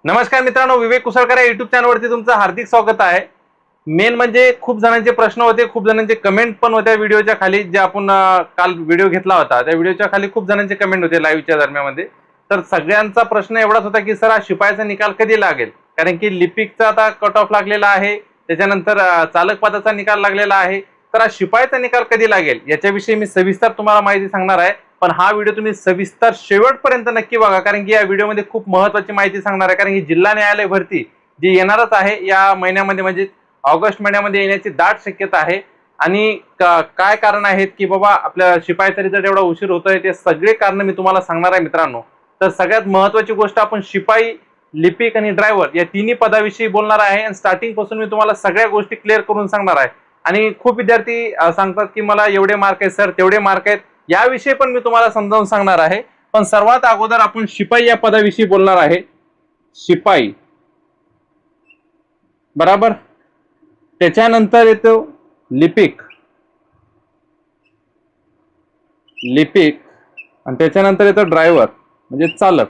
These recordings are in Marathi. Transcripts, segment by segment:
नमस्कार मित्रांनो, विवेक कुसळकर या युट्यूब चॅनलवरती तुमचं हार्दिक स्वागत आहे। मेन म्हणजे खूप जणांचे प्रश्न होते, खूप जणांचे कमेंट पण होत्या व्हिडिओच्या खाली, जे आपण काल व्हिडिओ घेतला होता त्या व्हिडिओच्या खाली खूप जणांचे कमेंट होते लाईव्हच्या दरम्यानमध्ये। तर सगळ्यांचा प्रश्न एवढाच होता की सर हा शिपायाचा निकाल कधी लागेल, कारण की लिपिकचा आता कट ऑफ लागलेला आहे, त्याच्यानंतर चालक पदाचा निकाल लागलेला आहे। तर हा शिपायाचा निकाल कधी लागेल याच्याविषयी मी सविस्तर तुम्हाला माहिती सांगणार आहे। पण हा व्हिडिओ तुम्ही सविस्तर शेवटपर्यंत नक्की बघा, कारण की या व्हिडिओमध्ये खूप महत्त्वाची माहिती सांगणार आहे। कारण की जिल्हा न्यायालय भरती जी येणारच आहे या महिन्यामध्ये, म्हणजे ऑगस्ट महिन्यामध्ये येण्याची दाट शक्यता आहे। आणि काय कारण आहेत की बाबा आपल्या शिपायाचा रिझल्ट एवढा उशीर होतोय, ते सगळे कारण मी तुम्हाला सांगणार आहे मित्रांनो। तर सगळ्यात महत्त्वाची गोष्ट, आपण शिपाई, लिपिक आणि ड्रायव्हर या तिन्ही पदाविषयी बोलणार आहे आणि स्टार्टिंग पासून मी तुम्हाला सगळ्या गोष्टी क्लिअर करून सांगणार आहे। आणि खूप विद्यार्थी सांगतात की मला एवढे मार्क आहेत सर, तेवढे मार्क आहेत, याविषयी पण मी तुम्हाला समजावून सांगणार आहे। पण सर्वात अगोदर आपण शिपाई या पदाविषयी बोलणार आहे। शिपाई बराबर, त्याच्यानंतर येतो लिपिक, लिपिक आणि त्याच्यानंतर येतो ड्रायव्हर म्हणजे चालक।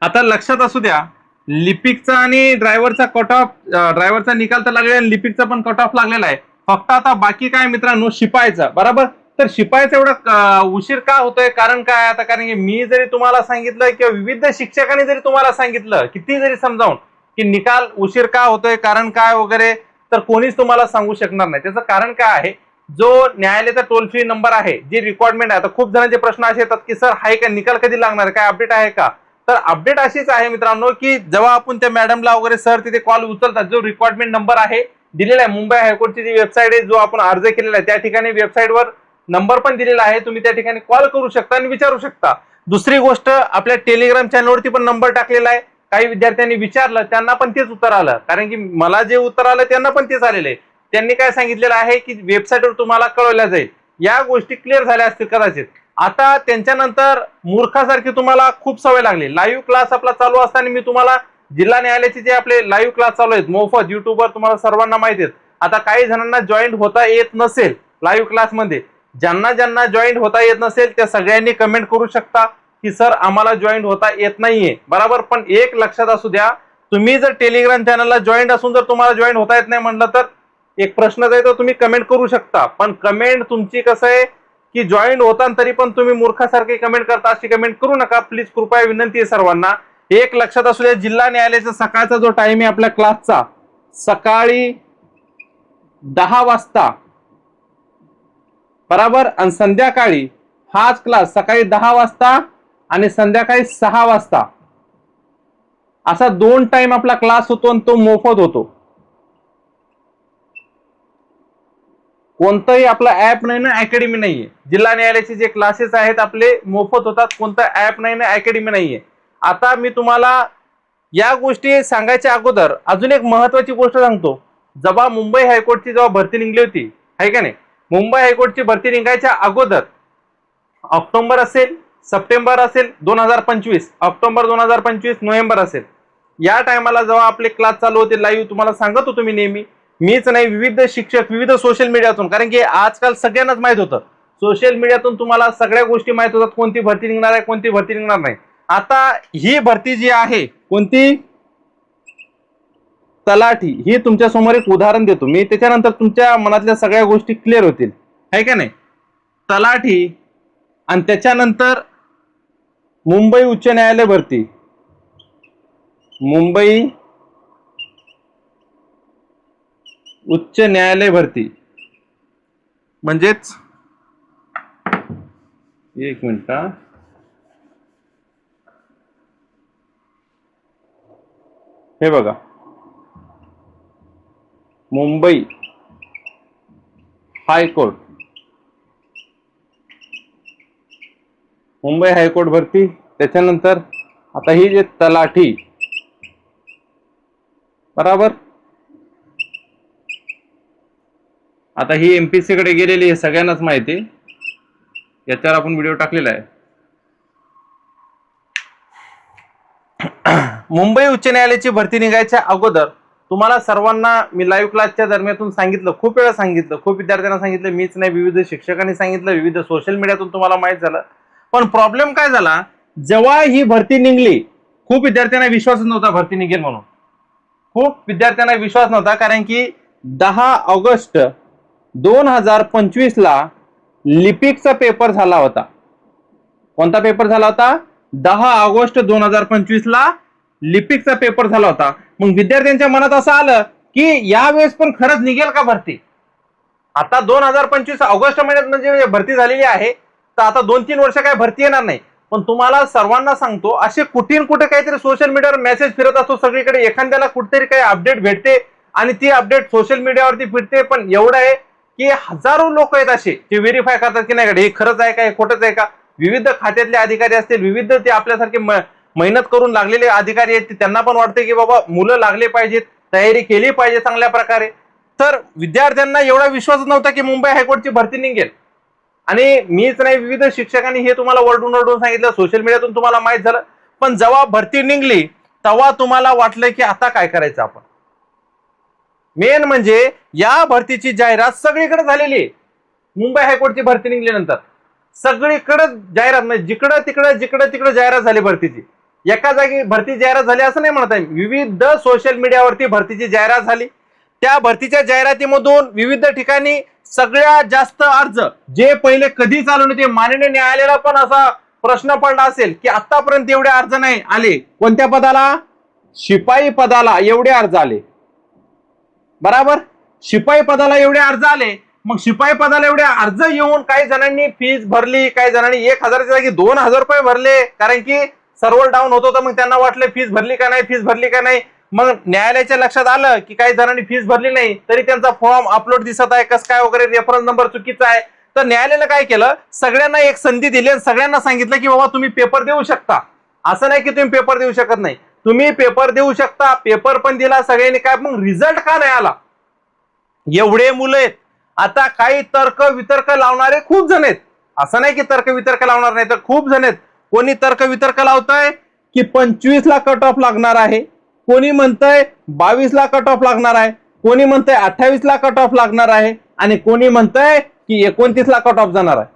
आता लक्षात असू द्या, लिपिकचा आणि ड्रायव्हरचा कट ऑफ, ड्रायव्हरचा निकाल तर लागलेला आहे, लिपिकचा पण कट ऑफ लागलेला आहे। फक्त आता बाकी काय मित्रांनो, शिपायाचा बरोबर। तर शिपायाचा एवढा उशीर का होतोय, कारण काय? आता कारण की मी जरी तुम्हाला सांगितलं किंवा विविध शिक्षकांनी जरी तुम्हाला सांगितलं, किती जरी समजावून की निकाल उशीर का होतोय, कारण काय वगैरे, तर कोणीच तुम्हाला सांगू शकणार नाही। त्याचं कारण काय आहे, जो न्यायालयाचा टोल फ्री नंबर आहे, जी रिक्वायरमेंट आहे। आता खूप जणांचे प्रश्न असे येतात की सर हाय का, निकाल कधी लागणार, काय अपडेट आहे का? तर अपडेट अशीच आहे मित्रांनो की जेव्हा आपण त्या मॅडमला वगैरे सर तिथे कॉल उचलतात, जो रिक्वायरमेंट नंबर आहे दिलेला आहे, मुंबई हायकोर्टची जी वेबसाईट आहे, जो आपण अर्ज केलेला आहे त्या ठिकाणी वेबसाईटवर नंबर पण दिलेला आहे, तुम्ही त्या ठिकाणी कॉल करू शकता आणि विचारू शकता। दुसरी गोष्ट, आपल्या टेलिग्राम चॅनलवरती पण नंबर टाकलेला आहे। काही विद्यार्थ्यांनी विचारलं, त्यांना पण तेच उत्तर आलं, कारण की मला जे उत्तर आलं त्यांना पण तेच आलेलं आहे। त्यांनी काय सांगितलेलं आहे की वेबसाईटवर तुम्हाला कळवल्या जाईल। या गोष्टी क्लिअर झाल्या असतील कदाचित। आता त्यांच्यानंतर मूर्खासारखी तुम्हाला खूप सवय लागली, लाईव्ह क्लास आपला चालू असताना मी तुम्हाला जिल्हा न्यायालयाचे जे आपले लाईव्ह क्लास चालू आहेत मोफत युट्यूबवर, तुम्हाला सर्वांना माहिती आहेत। आता काही जणांना जॉईंट होता येत नसेल लाईव्ह क्लासमध्ये, ज्यांना ज्यांना जॉईंट होता येत नसेल त्या सगळ्यांनी कमेंट करू शकता की सर आम्हाला जॉईंट होता येत नाहीये, बरोबर। पण एक लक्षात असू द्या, तुम्ही जर टेलिग्राम चॅनलला जॉईंट असून जर तुम्हाला जॉईंट होता येत नाही म्हटलं, तर एक प्रश्न आहे, तर तुम्ही कमेंट करू शकता। पण कमेंट तुमची कसं आहे की जॉईंट होता तरी पण तुम्ही मूर्खासारखे कमेंट करता, अशी कमेंट करू नका प्लीज, कृपया विनंती आहे सर्वांना। एक लक्षात असू द्या, जिल्हा न्यायालयाचा सकाळचा जो टाइम आहे आपल्या क्लासचा, सकाळी 10 वाजता बरोबर, आणि संध्याकाळी हाच क्लास सकाळी 10 वाजता आणि संध्याकाळी 6 वाजता, असा 2 टाइम आपला क्लास होतो आणि तो मोफत होतो। कोणतंही आपला ऍप नाही ना, अकॅडमी नाहीये। जिल्हा न्यायालयाचे जे क्लासेस आहेत आपले मोफत होतात, कोणतं ऍप नाही ना, अकॅडमी नाहीये। आता मी तुम्हाला या गोष्टी सांगायच्या अगोदर अजून एक महत्वाची गोष्ट सांगतो। जेव्हा मुंबई हायकोर्टची जेव्हा भरती निघली होती, आहे का नाही, मुंबई हायकोर्टची भरती निघायच्या अगोदर ऑक्टोबर असेल, सप्टेंबर असेल 2025, ऑक्टोबर 2025, नोव्हेंबर असेल, या टायमाला जेव्हा आपले क्लास चालू होते लाईव्ह, तुम्हाला सांगत होतो मी नेहमी, मीच नाही विविध शिक्षक, विविध सोशल मीडियातून, कारण की आजकाल सगळ्यांनाच माहित होतं, सोशल मीडियातून तुम्हाला सगळ्या गोष्टी माहित होतात, कोणती भरती निघणार आहे, कोणती भरती निघणार नाही। आता ही भरती जी आहे, कोणती, तलाठी, ही तुमच्या समोर एक उदाहरण देतो मी, त्याच्यानंतर तुमच्या मनातल्या सगळ्या गोष्टी क्लिअर होतील, आहे का नाही। तलाठी आणि त्याच्यानंतर मुंबई उच्च न्यायालय भरती, मुंबई उच्च न्यायालय भरती, म्हणजेच एक मिनिट, हे बघा, मुंबई हायकोर्ट, मुंबई हायकोर्ट भरती, त्याच्यानंतर आता ही जे तलाठी बरोबर, आता ही एमपीसी कडे गेलेली आहे, सगळ्यांनाच माहिती, याच्यावर आपण व्हिडिओ टाकलेला आहे। मुंबई उच्च न्यायालयाची भरती निघायच्या अगोदर तुम्हाला सर्वांना मी लाईव्ह क्लासच्या दरम्यान सांगितलं, खूप वेळा सांगितलं, खूप विद्यार्थ्यांना सांगितलं, मीच नाही विविध शिक्षकांनी सांगितलं, विविध सोशल मीडियातून तुम्हाला माहित झालं। पण प्रॉब्लेम काय झाला, जेव्हा ही भरती निघली खूप विद्यार्थ्यांना विश्वासच नव्हता भरती निघेल म्हणून. खूप विद्यार्थ्यांना विश्वास नव्हता, कारण की 10 ऑगस्ट 2025 ला लिपिकचा पेपर झाला होता. कोणता पेपर झाला होता? 10 ऑगस्ट 2025 ला लिपिकचा पेपर झाला होता. मग विद्यार्थ्यांच्या मनात असं आलं की यावेळेस पण खरंच निघेल का भरती. आता 2025 ऑगस्ट महिन्यात म्हणजे भरती झालेली आहे, तर आता 2-3 वर्ष काय भरती येणार नाही. पण तुम्हाला सर्वांना सांगतो, असे कुठे कुठे काहीतरी सोशल मीडियावर मेसेज फिरत असतो सगळीकडे, एखाद्याला कुठेतरी काही अपडेट भेटते आणि ती अपडेट सोशल मीडियावरती फिरते. पण एवढं आहे की हजारो लोक आहेत असे जे व्हेरीफाय करतात की नाही हे खरंच आहे का, हे खोटंच आहे का. विविध खात्यातले अधिकारी असतील, विविध ते आपल्यासारखे मेहनत करून लागलेले अधिकारी आहेत, त्यांना पण वाटते की बाबा मुलं लागले पाहिजेत, तयारी केली पाहिजे चांगल्या प्रकारे. तर विद्यार्थ्यांना एवढा विश्वास नव्हता की मुंबई हायकोर्टची भरती निघेल. आणि मीच नाही, विविध शिक्षकांनी हे तुम्हाला वरडून वरडून सांगितलं, सोशल मीडियातून तुम्हाला माहित झालं. पण जेव्हा भरती निघली तेव्हा तुम्हाला वाटलं की आता काय करायचं आपण. मेन म्हणजे या भरतीची जाहिरात सगळीकडे झालेली आहे. मुंबई हायकोर्टची भरती निघल्यानंतर सगळीकडे जाहिरात, म्हणजे जिकडे तिकडे जाहिरात झाली भरतीची. एका जागी भरती जाहिरात झाली असं नाही म्हणत आहे, विविध सोशल मीडियावरती भरतीची जाहिरात झाली. त्या भरतीच्या जाहिरातीमधून विविध ठिकाणी सगळ्यात जास्त अर्ज जे पहिले कधी चालू नव्हते, माननीय न्यायालयाला पण असा प्रश्न पडला असेल की आतापर्यंत एवढे अर्ज नाही आले. कोणत्या पदाला? शिपाई पदाला एवढे अर्ज आले. बराबर, शिपाई पदाला एवढे अर्ज आले. मग शिपाई पदाला एवढे अर्ज येऊन काही जणांनी फीस भरली, काही जणांनी 1000च्या जागी 2000 रुपये भरले, कारण की सर्व्हर डाऊन होत होतं. मग त्यांना वाटलं फीस भरली का नाही, फीस भरली का नाही. मग न्यायालयाच्या लक्षात आलं की काही जणांनी फीस भरली नाही, तरी त्यांचा फॉर्म अपलोड दिसत आहे, कसं काय वगैरे, रेफरन्स नंबर चुकीचा आहे. तर न्यायालयानं काय केलं, सगळ्यांना एक संधी दिली आणि सगळ्यांना सांगितलं की बाबा तुम्ही पेपर देऊ शकता. असं नाही की तुम्ही पेपर देऊ शकत नाही, तुम्ही पेपर देऊ शकता. पेपर पण दिला सगळ्यांनी. काय मग रिझल्ट का नाही आला? एवढे मुलं आहेत. आता काही तर्क वितर्क लावणारे खूप जण आहेत, असं नाही की तर्क वितर्क लावणार नाही, तर खूप जण आहेत. कोणी तर्क वितर्क लावतंय की 25 ला कट ऑफ लागणार आहे, कोणी म्हणतंय 22 ला कट ऑफ लागणार आहे, कोणी म्हणतंय 28 ला कट ऑफ लागणार आहे, आणि कोणी म्हणतंय की 29 ला कट ऑफ जाणार आहे.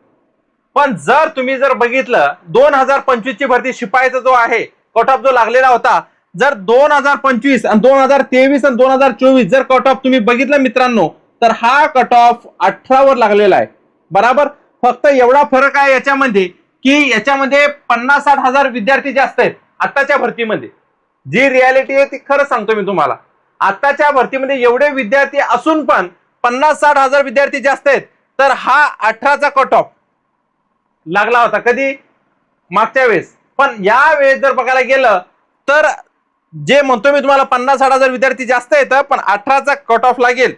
पण जर तुम्ही बघितलं 2025 ची भरती शिपाईचा जो आहे कट ऑफ जो लागलेला होता, जर 2025 आणि 2023 आणि 2024 जर कट ऑफ तुम्ही बघितलं मित्रांनो, तर हा कट ऑफ 18 वर लागलेला आहे. बराबर, फक्त एवढा फरक आहे याच्यामध्ये की याच्यामध्ये 50-60 हजार विद्यार्थी जास्त आहेत आताच्या भरतीमध्ये. जी रियालिटी आहे ती खरं सांगतो मी तुम्हाला, आताच्या भरतीमध्ये एवढे विद्यार्थी असून पण 50-60 हजार विद्यार्थी जास्त आहेत. तर हा 18चा कट ऑफ लागला होता कधी? मागच्या वेळेस. पण या वेळेस जर बघायला गेलं तर जे म्हणतो मी तुम्हाला 50-60 हजार विद्यार्थी जास्त आहेत, पण 18चा कट ऑफ लागेल.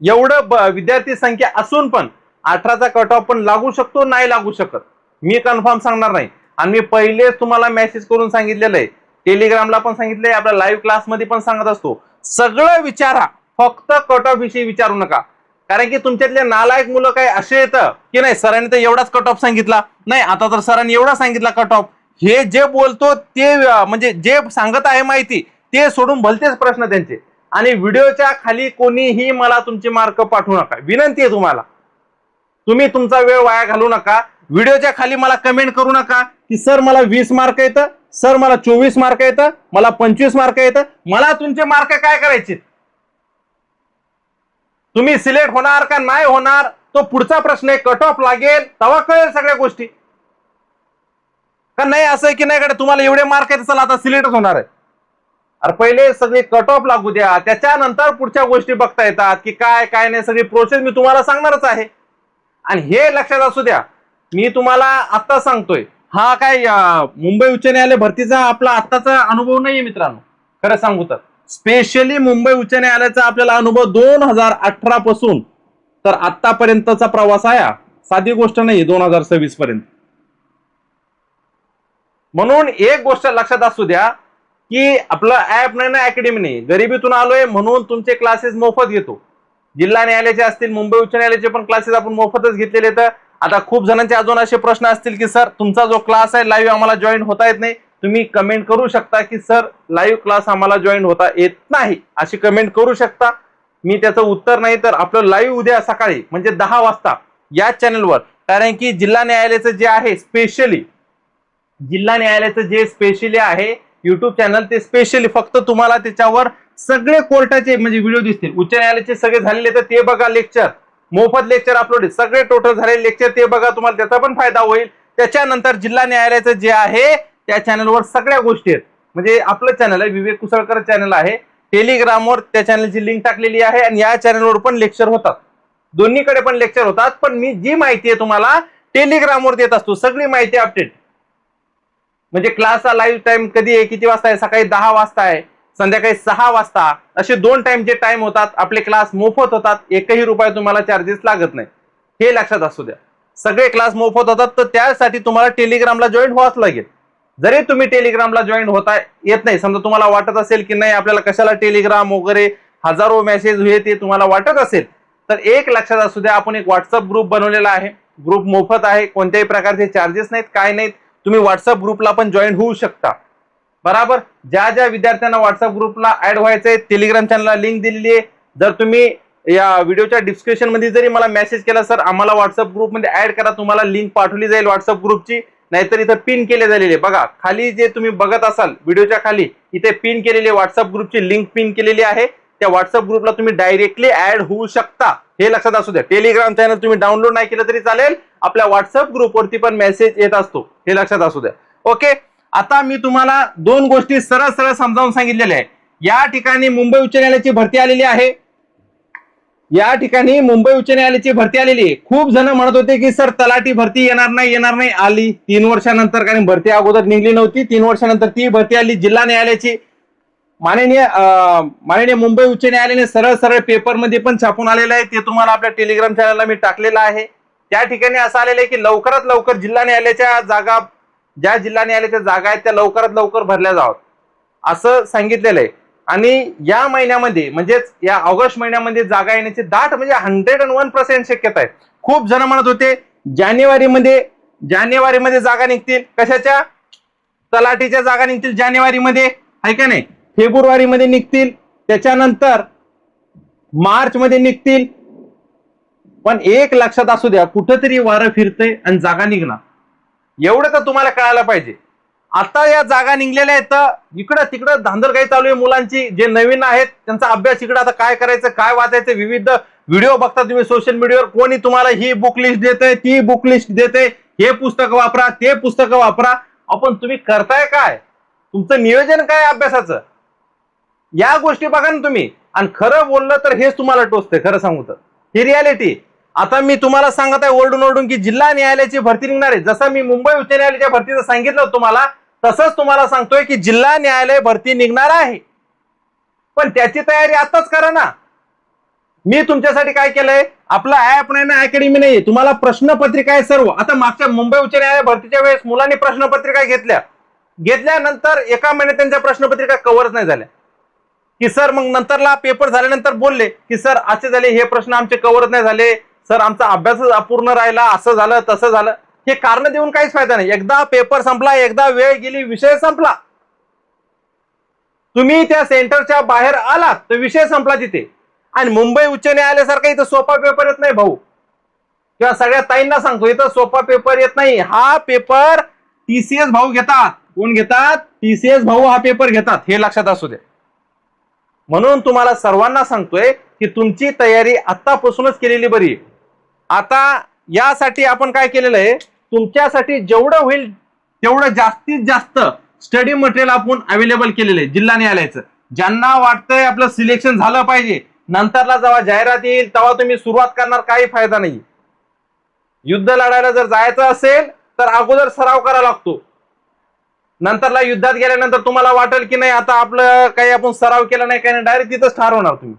एवढं विद्यार्थी संख्या असून पण 18चा कट ऑफ पण लागू शकतो, नाही लागू शकत, मी कन्फर्म सांगणार नाही. आणि मी पहिलेच तुम्हाला मेसेज करून सांगितलेलं आहे, टेलिग्रामला पण सांगितलंय, आपल्या लाईव्ह क्लासमध्ये पण सांगत असतो, सगळं विचारा, फक्त कट ऑफ विषयी विचारू नका. कारण की तुमच्यातले नालायक मुलं काय असे येतं की नाही सरांनी तर एवढाच कट ऑफ सांगितला, नाही आता तर सरांनी एवढा सांगितला कट ऑफ. हे जे बोलतो ते म्हणजे जे सांगत आहे माहिती ते सोडून भलतेच प्रश्न त्यांचे. आणि व्हिडिओच्या खाली कोणीही मला तुमचे मार्क पाठवू नका, विनंती आहे तुम्हाला. तुम्ही तुमचा वेळ वाया घालू नका. व्हिडिओच्या खाली मला कमेंट करू नका की सर मला 20 मार्क येतं, सर मला 24 मार्क येतं, मला 25 मार्क येतं. मला तुमचे मार्क काय करायचे? तुम्ही सिलेक्ट होणार का नाही होणार तो पुढचा प्रश्न आहे. कट ऑफ लागेल तेव्हा कळेल सगळ्या गोष्टी. का नाही असं की नाही तुम्हाला एवढे मार्क आहेत चला आता सिलेक्टच होणार आहे? अरे पहिले सगळे कट ऑफ लागू द्या, त्याच्यानंतर पुढच्या गोष्टी बघता येतात की काय काय नाही. सगळी प्रोसेस मी तुम्हाला सांगणारच आहे. आणि हे लक्षात असू द्या, मी तुम्हाला आता सांगतोय, हा काय मुंबई उच्च न्यायालय भरतीचा आपला आत्ताचा अनुभव नाहीये मित्रांनो. खरं सांगू तर स्पेशली मुंबई उच्च न्यायालयाचा आपल्याला अनुभव 2018 पासून तर आतापर्यंतचा प्रवास आहे. साधी गोष्ट नाही 2026 पर्यंत. म्हणून एक गोष्ट लक्षात असू द्या की आपलं ऍप नाही ना अकॅडमी नाही, गरिबीतून आलोय म्हणून तुमचे क्लासेस मोफत घेतो. जिल्हा न्यायालयाचे असतील, मुंबई उच्च न्यायालयाचे पण क्लासेस आपण मोफतच घेतलेले. तर आता खूप जणांचे अजून असे प्रश्न असतील की सर तुमचा जो क्लास आहे लाईव्ह आम्हाला जॉईन होता येत नाही. तुम्ही कमेंट करू शकता की सर लाईव्ह क्लास आम्हाला जॉईन होता येत नाही, अशी कमेंट करू शकता. मी त्याचं उत्तर नाही तर आपलं लाईव्ह उद्या सकाळी म्हणजे 10 वाजता या चॅनलवर कारण की जिल्हा न्यायालयाचं जे आहे स्पेशली, जिल्हा न्यायालयाचं जे स्पेशली आहे युट्यूब चॅनल, ते स्पेशली फक्त तुम्हाला त्याच्यावर सगळे कोर्टाचे म्हणजे व्हिडिओ दिसतील. उच्च न्यायालयाचे सगळे झालेले तर ते बघा, लेक्चर मोफत लेक्चर अपलोड सगळे टोटल झालेले लेक्चर ते बघा, तुम्हाला त्याचा पण फायदा होईल. त्याच्यानंतर जिल्हा न्यायालयाचं जे आहे त्या चॅनलवर सगळ्या गोष्टी आहेत. म्हणजे आपलं चॅनल आहे, विवेक कुसळकर चॅनल आहे, टेलिग्रामवर त्या चॅनलची लिंक टाकलेली आहे आणि या चॅनलवर पण लेक्चर होतात, दोन्हीकडे पण लेक्चर होतात. पण मी जी माहिती आहे तुम्हाला टेलिग्रामवर देत असतो, सगळी माहिती अपडेट. म्हणजे क्लासचा लाईव्ह टाइम कधी आहे, किती वाजता आहे, सकाळी 10 वाजता आहे, संध्याकाळी 6 वाजता, असे 2 टाइम जे टाइम होतात आपले क्लास मोफत होतात, एकही रुपया तुम्हाला चार्जेस लागत नाही, हे लक्षात असू द्या. सगळे क्लास मोफत होतात, तर त्यासाठी तुम्हाला टेलिग्रामला जॉईन व्हावंच लागेल. जरी तुम्ही टेलिग्रामला जॉईन होता येत नाही, समजा तुम्हाला वाटत असेल की नाही आपल्याला कशाला टेलिग्राम वगैरे हजारो मेसेज हे ते तुम्हाला वाटत असेल, तर एक लक्षात असू द्या, आपण एक व्हॉट्सअप ग्रुप बनवलेला आहे. ग्रुप मोफत आहे, कोणत्याही प्रकारचे चार्जेस नाहीत, काय नाहीत. तुम्ही व्हॉट्सअप ग्रुपला पण जॉईन होऊ शकता. बरोबर. ज्या ज्या विद्यार्थ्यांना व्हॉट्सअप ग्रुपला ऍड व्हायचंय, टेलिग्राम चॅनलला लिंक दिलेली आहे. जर तुम्ही या व्हिडिओच्या डिस्क्रिप्शन मध्ये जरी मला मेसेज केला, सर आम्हाला व्हॉट्सअप ग्रुपमध्ये ऍड करा, तुम्हाला लिंक पाठवली जाईल व्हॉट्सअप ग्रुपची. नाहीतर इथं पिन केले झालेले बघा, खाली जे तुम्ही बघत असाल व्हिडिओच्या खाली इथे पिन केलेली व्हॉट्सअप ग्रुपची लिंक पिन केलेली आहे. त्या व्हॉट्सअप ग्रुपला तुम्ही डायरेक्टली ऍड होऊ शकता, हे लक्षात असू द्या. टेलिग्राम चॅनल तुम्ही डाउनलोड नाही केलं तरी चालेल, आपल्या व्हॉट्सअप ग्रुपवरती पण मेसेज येत असतो, हे लक्षात असू द्या. ओके. आता मी तुम्हाला 2 गोष्टी सरळ सरळ समजावून सांगितलेल्या आहे. या ठिकाणी मुंबई उच्च न्यायालयाची भरती आलेली आहे, या ठिकाणी मुंबई उच्च न्यायालयाची भरती आलेली आहे. खूप जण म्हणत होते की सर तलाठी भरती येणार नाही, आली 3 वर्षानंतर, कारण भरती अगोदर निघली नव्हती, 3 वर्षानंतर ती भरती आली जिल्हा न्यायालयाची. माननीय मुंबई उच्च न्यायालयाने सरळ सरळ पेपर मध्ये पण छापून आलेलं आहे, ते तुम्हाला आपल्या टेलिग्राम चॅनलला मी टाकलेलं आहे. त्या ठिकाणी असं आलेलं आहे की लवकरात लवकर जिल्हा न्यायालयाच्या जागा, ज्या जिल्हा न्यायालयाच्या जागा आहेत त्या लवकरात लवकर भरल्या जाव्यात असं सांगितलेलं आहे. आणि या महिन्यामध्ये म्हणजेच या ऑगस्ट महिन्यामध्ये जागा येण्याची दाट म्हणजे 101% शक्यता आहे. खूप जण म्हणत होते जानेवारीमध्ये जागा निघतील, कशाच्या, तलाठीच्या जागा निघतील जानेवारीमध्ये, आहे का नाही, फेब्रुवारीमध्ये निघतील, त्याच्यानंतर मार्च मध्ये निघतील. पण एक लक्षात असू द्या, कुठंतरी वारं फिरतंय आणि जागा निघणार, एवढं तर तुम्हाला कळायला पाहिजे. आता या जागा निघलेल्या आहेत, तर इकडं तिकडं धांदलगाई चालू आहे मुलांची. जे नवीन आहेत त्यांचा अभ्यास इकडं, आता काय करायचं काय वाचायचं, विविध व्हिडिओ बघता तुम्ही सोशल मीडियावर, कोणी तुम्हाला ही बुक लिस्ट देते, ती बुक लिस्ट देते, हे पुस्तक वापरा, ते पुस्तक वापरा. आपण तुम्ही करताय काय, तुमचं नियोजन काय अभ्यासाचं, या गोष्टी बघा ना तुम्ही. आणि खरं बोललं तर हेच तुम्हाला टोचते, खरं सांगू तर ही रियालिटी. आता मी तुम्हाला सांगत आहे ओरडून ओरडून की जिल्हा न्यायालयाची भरती निघणार आहे. जसं मी मुंबई उच्च न्यायालयाच्या भरतीचं सांगितलं तुम्हाला, तसंच तुम्हाला सांगतोय की जिल्हा न्यायालय भरती निघणार आहे. पण त्याची तयारी आताच करा ना. मी तुमच्यासाठी काय केलंय, आपला ऍप नाही ना, अकॅडमी नाही, तुम्हाला प्रश्नपत्रिका आहे सर्व. आता मागच्या मुंबई उच्च न्यायालय भरतीच्या वेळेस मुलांनी प्रश्नपत्रिका घेतल्यानंतर एका महिन्यात त्यांच्या प्रश्नपत्रिका कव्हरच नाही झाल्या की सर, मग नंतरला पेपर झाल्यानंतर बोलले की सर असे झाले, हे प्रश्न आमचे कव्हरच नाही झाले, सर आमचा अभ्यासच अपूर्ण राहिला, असं झालं तसं झालं. हे कारण देऊन काहीच फायदा नाही. एकदा पेपर संपला, एकदा वेळ गेली, विषय संपला. तुम्ही त्या सेंटरच्या बाहेर आलात तर विषय संपला तिथे. आणि मुंबई उच्च न्यायालयासारखा इथं सोपा पेपर येत नाही भाऊ, किंवा सगळ्या ताईंना सांगतो इथं सोपा पेपर येत नाही. हा पेपर टीसीएस भाऊ घेतात. कोण घेतात? टीसीएस भाऊ हा पेपर घेतात, हे लक्षात असू दे. म्हणून तुम्हाला सर्वांना सांगतोय की तुमची तयारी आतापासूनच केलेली बरी. आता यासाठी आपण काय केलेलं आहे, तुमच्यासाठी जेवढं होईल तेवढं जास्तीत जास्त स्टडी मटेरियल आपण अवेलेबल केलेलं आहे जिल्हा न्यायालयाचं. ज्यांना वाटतंय आपलं सिलेक्शन झालं पाहिजे, नंतरला जेव्हा जाहिरात येईल तेव्हा तुम्ही सुरुवात करणार, काही फायदा नाही. युद्ध लढायला जर जायचं असेल तर अगोदर सराव करावा लागतो. नंतरला युद्धात गेल्यानंतर तुम्हाला वाटेल की नाही आता आपलं काही आपण सराव केला नाही, काही नाही, डायरेक्ट तिथंच ठार होणार तुम्ही.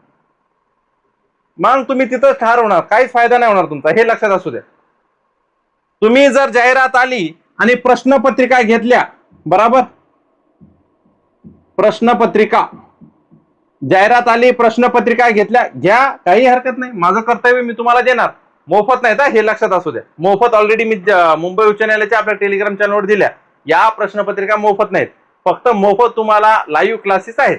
मग तुम्ही तिथंच ठार होणार, काहीच फायदा नाही होणार तुमचा, हे लक्षात असू द्या. तुम्ही जर जाहिरात आली आणि प्रश्नपत्रिका घेतल्या, बराबर, प्रश्नपत्रिका जाहिरात आली, प्रश्नपत्रिका घेतल्या, घ्या, काही हरकत नाही. माझं कर्तव्य मी तुम्हाला देणार, मोफत नाही, हे लक्षात असू द्या. मोफत ऑलरेडी मी मुंबई उच्च न्यायालयाच्या आपल्या टेलिग्राम चॅनलवर दिल्या. या प्रश्नपत्रिका मोफत नाहीत, फक्त मोफत तुम्हाला लाईव्ह क्लासेस आहेत.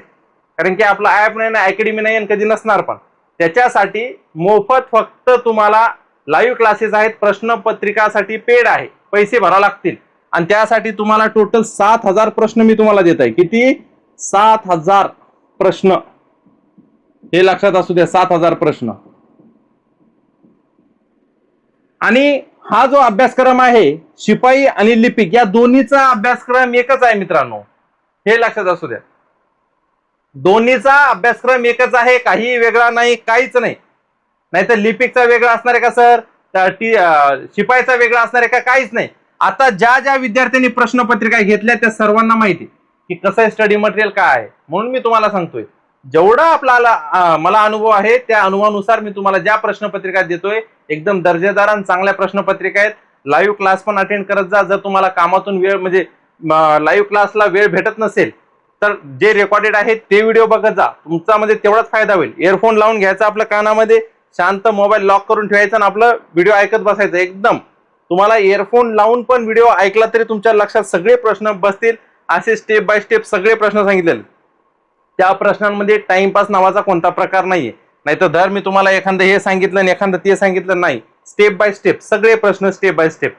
कारण की आपला ऍप नाही ना, अकॅडमी नाही आणि कधी नसणार पण. त्याच्यासाठी मोफत फक्त तुम्हाला लाईव्ह क्लासेस आहेत, प्रश्नपत्रिकासाठी पेड आहे, पैसे भरावे लागतील आणि त्यासाठी तुम्हाला टोटल 7,000 प्रश्न मी तुम्हाला देत आहे. किती? 7,000 प्रश्न. हे लक्षात असू द्या, 7,000 प्रश्न. आणि हा जो अभ्यासक्रम आहे शिपाई आणि लिपिक या दोन्हीचा अभ्यासक्रम एकच आहे मित्रांनो, हे लक्षात असू द्या. दोन्हीचा अभ्यासक्रम एकच आहे, काही वेगळा नाही, काहीच नाही. नाहीतर लिपिकचा वेगळा असणार आहे का सर, शिपाईचा वेगळा असणार आहे का, काहीच नाही. आता ज्या ज्या विद्यार्थ्यांनी प्रश्नपत्रिका घेतल्या त्या सर्वांना माहिती की कसं आहे स्टडी मटेरियल काय आहे. म्हणून मी तुम्हाला सांगतोय, जेवढा आपल्याला मला अनुभव आहे त्या अनुभवानुसार मी तुम्हाला ज्या प्रश्नपत्रिका देतोय एकदम दर्जेदार आणि चांगल्या प्रश्नपत्रिका आहेत. लाईव्ह क्लास पण अटेंड करत जा. जर तुम्हाला कामातून वेळ म्हणजे लाईव्ह क्लासला वेळ भेटत नसेल तर जे रेकॉर्डेड आहे ते व्हिडिओ बघत जा, तुमचा म्हणजे तेवढाच फायदा होईल. इयरफोन लावून घ्यायचा आपल्या कानामध्ये, शांत मोबाईल लॉक करून ठेवायचा आणि आपलं व्हिडिओ ऐकत बसायचं. एकदम तुम्हाला इयरफोन लावून पण व्हिडिओ ऐकला तरी तुमच्या लक्षात सगळे प्रश्न बसतील. असे स्टेप बाय स्टेप सगळे प्रश्न सांगितलेले. त्या प्रश्नांमध्ये टाइमपास नावाचा कोणता प्रकार नाहीये. नाहीतर दर मी तुम्हाला एखादं हे सांगितलं आणि एखादं ते सांगितलं नाही. स्टेप बाय स्टेप सगळे प्रश्न, स्टेप बाय स्टेप.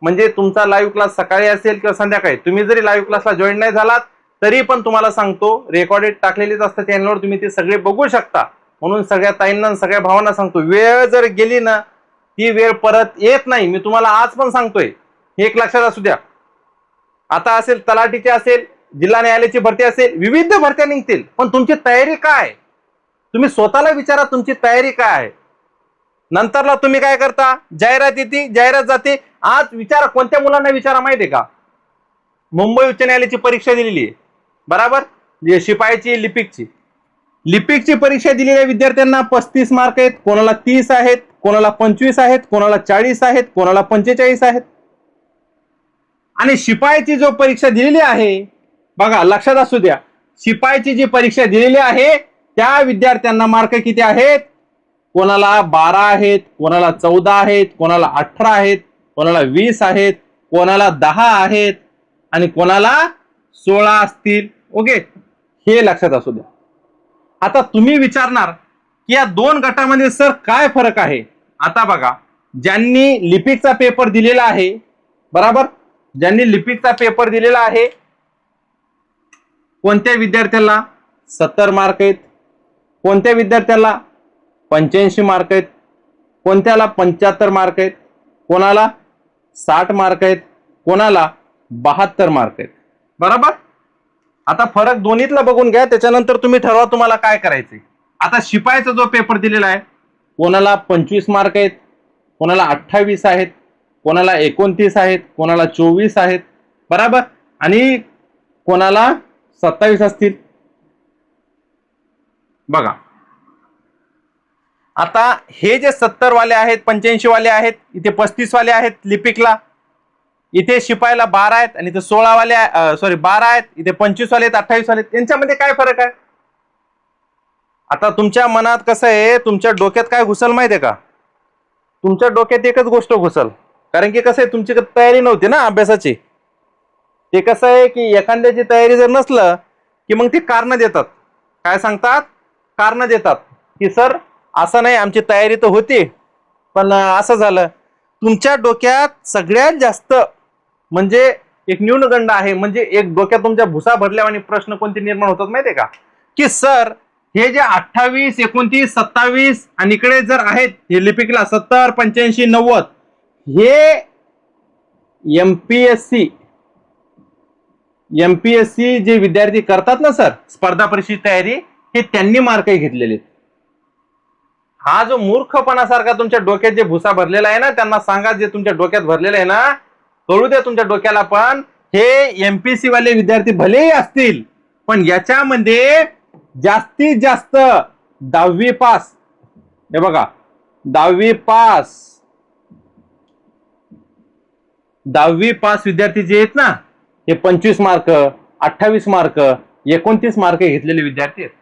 म्हणजे तुमचा लाईव्ह क्लास सकाळी असेल किंवा संध्याकाळी, तुम्ही जरी लाईव्ह क्लासला जॉईन नाही झालात तरी पण तुम्हाला सांगतो रेकॉर्डेड टाकलेलीच असतं चॅनलवर, तुम्ही ते सगळे बघू शकता. म्हणून सगळ्या ताईंना सगळ्या भावांना सांगतो, वेळ जर गेली ना ती वेळ परत येत नाही. मी तुम्हाला आज पण सांगतोय, हे एक लक्षात असू द्या. आता असेल तलाठीची असेल, जिल्हा न्यायालयाची भरती असेल, विविध भरत्या निघतील, पण तुमची तयारी काय? तुम्ही स्वतःला विचारा तुमची तयारी काय आहे. नंतरला तुम्ही काय करता, जाहिरात येते, जाहिरात जाते. आज विचारा, कोणत्या मुलांना विचारा माहितीये का, मुंबई उच्च न्यायालयाची परीक्षा दिलेली आहे बरोबर, शिपाईची लिपिकची परीक्षा दिलेल्या विद्यार्थ्यांना 35 मार्क आहेत, कोणाला 30 आहेत, कोणाला 25 आहेत, कोणाला 40 आहेत, कोणाला 45 आहेत. आणि शिपाईची जो परीक्षा दिलेली आहे बघा, लक्षात असू द्या, शिपाईची जी परीक्षा दिलेली आहे त्या विद्यार्थ्यांना मार्क किती आहेत, कोणाला 12 आहेत, कोणाला 14 आहेत, कोणाला 18 आहेत, कोणाला 20 आहेत, कोणाला 10 आहेत आणि कोणाला 16 असतील. ओके, हे लक्षात असू द्या. आता तुम्ही विचारणार की या दोन गटामध्ये सर काय फरक आहे. आता बघा, ज्यांनी लिपिकचा पेपर दिलेला आहे बरोबर, ज्यांनी लिपिकचा पेपर दिलेला आहे कोणत्या विद्यार्थ्याला 70 मार्क आहेत, कोणत्या विद्यार्थ्याला 85 मार्क आहेत, कोणत्याला 75 मार्क आहेत, कोणाला 60 मार्क आहेत, कोणाला 72 मार्क आहेत बरोबर. आता फरक दोन्हीतला बघून घ्या, त्याच्यानंतर तुम्ही ठरवा तुम्हाला काय करायचंय. आता शिपाईचा जो पेपर दिलेला आहे कोणाला 25 मार्क आहेत, कोणाला 28 आहेत, कोणाला 29 आहेत, कोणाला 24 आहेत बरोबर, आणि कोणाला 27 असतील बघा. आता हे जे 70 वाले आहेत, 85 वाले आहेत, इथे 35 वाले आहेत लिपिकला, इथे शिपाईला 12 आहेत आणि इथे 16 वाले 12 आहेत, इथे 25 वाले आहेत, 28 वाले आहेत. त्यांच्यामध्ये काय फरक आहे. आता तुमच्या मनात कसं आहे, तुमच्या डोक्यात काय घुसल माहितीये का, तुमच्या डोक्यात एकच गोष्ट घुसल, कारण की कसं आहे तुमची तयारी नव्हती ना अभ्यासाची. ते कसं आहे की एखाद्याची तयारी जर नसलं की मग ते कारण देतात, काय सांगतात, कारण देतात की सर असं नाही, आमची तयारी तर होती पण असं झालं. तुमच्या डोक्यात सगळ्यात जास्त म्हणजे एक न्यूनगंड आहे, म्हणजे एक डोक्यात तुमच्या भुसा भरल्या आणि प्रश्न कोणते निर्माण होतात माहितीये का, की सर हे जे 28, 29, 27 आणि इकडे जर आहेत हे लिपिकला 70, 85, 90 हे एमपीएससी जे विद्यार्थी करतात ना सर स्पर्धा परीक्षेची तयारी, हे त्यांनी मार्क घेतलेले. हा जो मूर्खपणासारखा तुमच्या डोक्यात जे भुसा भरलेला आहे ना, त्यांना सांगा जे तुमच्या डोक्यात भरलेलं आहे ना, कळू द्या तुमच्या डोक्याला पण, हे एमपीएससी वाले विद्यार्थी भलेही असतील पण याच्यामध्ये जास्तीत जास्त 10वी पास, हे बघा 10वी पास विद्यार्थी जे आहेत ना, हे 25 मार्क, 28 मार्क, 29 मार्क घेतलेले विद्यार्थी आहेत.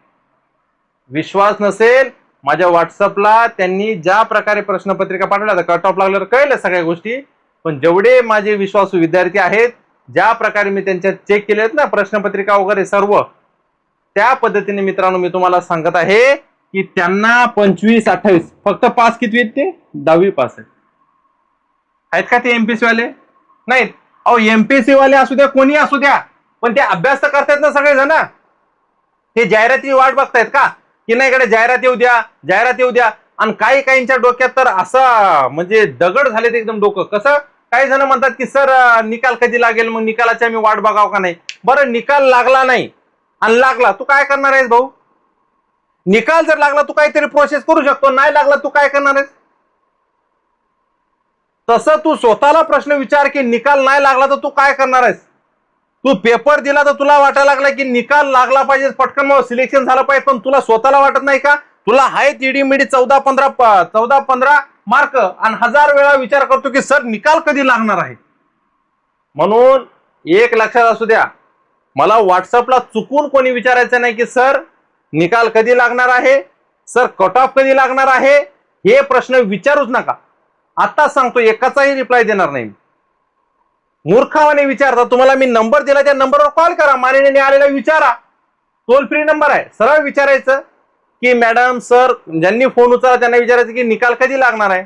विश्वास नसेल माझ्या व्हॉट्सअपला त्यांनी ज्या प्रकारे प्रश्नपत्रिका पाठवल्या, कट ऑफ लागल्यावर कळलं सगळ्या गोष्टी, पण जेवढे माझे विश्वासू विद्यार्थी आहेत ज्या प्रकारे मी त्यांच्या चेक केले आहेत ना प्रश्नपत्रिका वगैरे सर्व, त्या पद्धतीने मित्रांनो मी तुम्हाला सांगत आहे की त्यांना 25, 28 फक्त पास किती आहेत, ते 10वी पास आहेत. आहेत का ते एमपीएससी वाले? नाहीत. अहो एमपीएससी वाले असू द्या, कोणी असू द्या, पण ते अभ्यास तर करतात ना सगळेजण. ते जाहिराती वाट बघतायत का की नाही इकडे जाहिरात येऊ द्या, जाहिरात येऊ द्या. आणि काही काहींच्या डोक्यात तर असं म्हणजे दगड झाले ते एकदम डोकं. कसं काही जण म्हणतात की सर निकाल कधी लागेल, मग निकालाची आम्ही वाट बघाव का नाही. बरं निकाल लागला नाही आणि लागला, तू काय करणार आहेस भाऊ? निकाल जर लागला तू काहीतरी प्रोसेस करू शकतो, नाही लागला तू काय करणार आहेस? तसं तू स्वतःला प्रश्न विचार की निकाल नाही लागला तर तू काय करणार आहेस? तू पेपर दिला तर तुला वाटायला लागला की निकाल लागला पाहिजे, पटकन मग सिलेक्शन झालं पाहिजे, पण तुला स्वतःला वाटत नाही का तुला हाय इडीमिडी 14-15 मार्क आणि 1000 वेळा विचार करतो की सर निकाल कधी लागणार आहे? म्हणून एक लक्षात असू द्या, मला व्हॉट्सअपला चुकून कोणी विचारायचं नाही की सर निकाल कधी लागणार आहे, सर कट ऑफ कधी लागणार आहे, हे प्रश्न विचारूच नका. आता सांगतो एकाचाही रिप्लाय देणार नाही. मूर्खावाने विचारता. तुम्हाला मी नंबर दिला, त्या नंबरवर कॉल करा, माननीय न्यायालयाला विचारा. टोल फ्री नंबर आहे. सरळ विचारायचं की मॅडम सर, ज्यांनी फोन उचलला त्यांना विचारायचं की निकाल कधी लागणार आहे.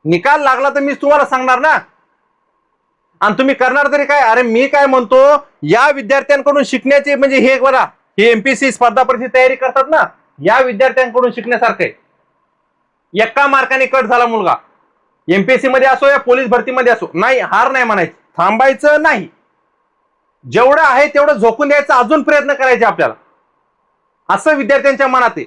निकाल लागला तर मी तुम्हाला सांगणार ना. आणि तुम्ही करणार तरी काय? अरे मी काय म्हणतो, या विद्यार्थ्यांकडून शिकण्याचे म्हणजे हे बघा, हे एमपीएससी स्पर्धा परीक्षेची तयारी करतात ना, या विद्यार्थ्यांकडून शिकण्यासारखं आहे. एका मार्काने कट झाला मुलगा, एमपीएससी मध्ये असो या पोलीस भरतीमध्ये असो, नाही हार नाही म्हणायचं, थांबायचं नाही. जेवढं आहे तेवढं झोकून द्यायचं, अजून प्रयत्न करायचे आपल्याला, असं विद्यार्थ्यांच्या मनात आहे.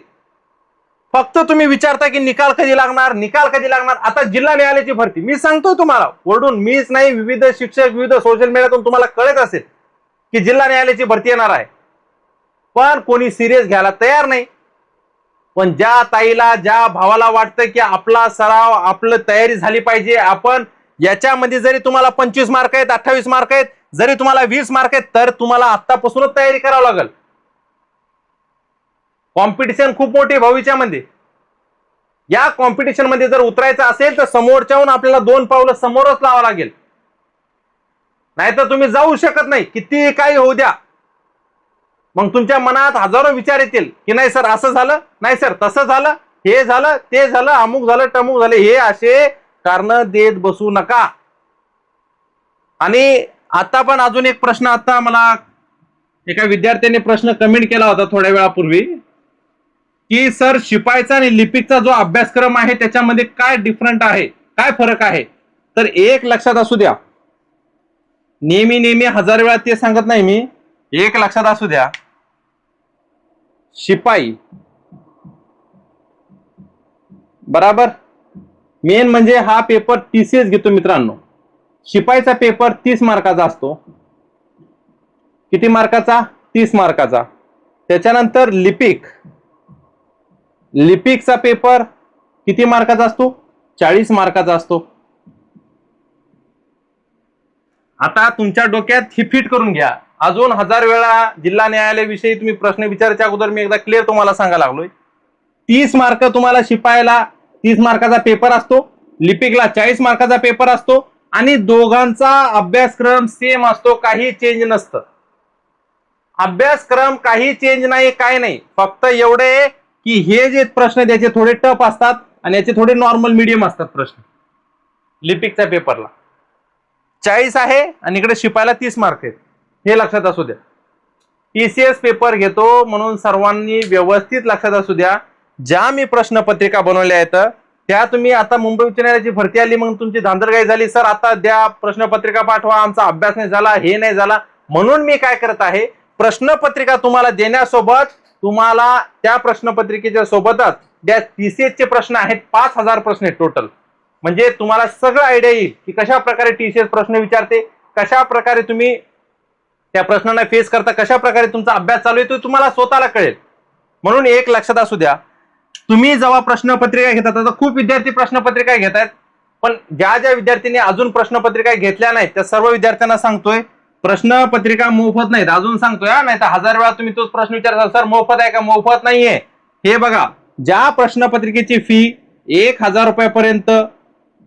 फक्त तुम्ही विचारता की निकाल कधी लागणार, निकाल कधी लागणार. आता जिल्हा न्यायालयाची भरती मी सांगतो तुम्हाला वरडून, मीच नाही, विविध शिक्षक, विविध सोशल मीडियातून तुम्हाला कळत असेल की जिल्हा न्यायालयाची भरती येणार आहे, पण कोणी सिरियस घ्यायला तयार नाही. पण ज्या ताईला, ज्या भावाला वाटतं की आपला सराव, आपलं तयारी झाली पाहिजे, आपण याच्यामध्ये जरी तुम्हाला 25 मार्क आहेत, 28 मार्क आहेत, जरी तुम्हाला 20 मार्क आहेत, तर तुम्हाला आतापासूनच तयारी करावी लागेल. कॉम्पिटिशन खूप मोठी भविष्यामध्ये. या कॉम्पिटिशन मध्ये जर उतरायचं असेल तर समोरच्याहून आपल्याला 2 पावलं समोरच लावावं लागेल, नाहीतर तुम्ही जाऊ शकत नाही. किती काही होऊ द्या, मग तुमच्या मनात हजारो विचार येतील की नाही सर असं झालं, नाही सर तसं झालं, हे झालं, ते झालं, अमुक झालं, टमुक झालं. हे असे कारण देत बसू नका. आणि आता पण अजून एक प्रश्न, आता मला एका विद्यार्थ्याने प्रश्न कमेंट केला होता थोड्या वेळापूर्वी की सर शिपाईचा आणि लिपिकचा जो अभ्यासक्रम आहे त्याच्यामध्ये काय डिफरंट आहे, काय फरक आहे? तर एक लक्षात असू द्या, नेहमी नेहमी 1000 वेळा ते सांगत नाही मी, एक लक्षात असू द्या, शिपाई बराबर मेन म्हणजे हा पेपर टीसीएस घेतो मित्रांनो. शिपाईचा पेपर 30 मार्काचा असतो. किती मार्काचा? 30 मार्काचा. त्याच्यानंतर लिपिकचा पेपर किती मार्काचा असतो? 40 मार्काचा असतो. आता तुमच्या डोक्यात ही फिट करून घ्या. अजून 1000 वेळा जिल्हा न्यायालयाविषयी तुम्ही प्रश्न विचारायच्या अगोदर मी एकदा क्लिअर तुम्हाला सांगायला लागलोय. 30 मार्क तुम्हाला शिपायाला 30 मार्काचा पेपर असतो, लिपिकला 40 मार्काचा पेपर असतो, आणि दोघांचा अभ्यासक्रम सेम असतो, काही चेंज नसतं. अभ्यासक्रम काही चेंज नाही, काय नाही. फक्त एवढे की हे जे प्रश्न त्याचे थोडे टफ असतात आणि याचे थोडे नॉर्मल मीडियम असतात प्रश्न. लिपिकच्या पेपरला 40 आहे आणि इकडे शिपायला 30 मार्क आहेत, हे लक्षात असू द्या. टीसीएस पेपर घेतो म्हणून सर्वांनी व्यवस्थित लक्षात असू द्या. ज्या मी प्रश्नपत्रिका बनवल्या आहेत त्या तुम्ही, आता मुंबई उच्च न्यायालयाची भरती आली मग तुमची धांदरगाई झाली, सर आता द्या प्रश्नपत्रिका पाठवा, आमचा अभ्यास नाही झाला, हे नाही झाला. म्हणून मी काय करत आहे, प्रश्नपत्रिका तुम्हाला देण्यासोबत तुम्हाला त्या प्रश्नपत्रिकेच्या सोबतच त्या टीसीएसचे प्रश्न आहेत, 5000 प्रश्न आहेत टोटल. म्हणजे तुम्हाला सगळं आयडिया येईल की कशा प्रकारे टीसीएस प्रश्न विचारते, कशा प्रकारे तुम्ही त्या प्रश्नांना फेस करता, कशा प्रकारे तुमचा अभ्यास चालू आहे, तो तुम्हाला स्वतःला कळेल. म्हणून एक लक्षात असू द्या, तुम्ही जेव्हा प्रश्नपत्रिका घेतात, आता खूप विद्यार्थी प्रश्नपत्रिका घेत आहेत, पण ज्या ज्या विद्यार्थ्यांनी अजून प्रश्नपत्रिका घेतल्या नाहीत त्या सर्व विद्यार्थ्यांना सांगतोय प्रश्नपत्रिका मोफत नाहीत. अजून सांगतोय, नाही तर 1000 वेळा तुम्ही तोच प्रश्न विचारता, सर मोफत आहे का? मोफत नाहीये. हे बघा, ज्या प्रश्नपत्रिकेची फी 1000 रुपयापर्यंत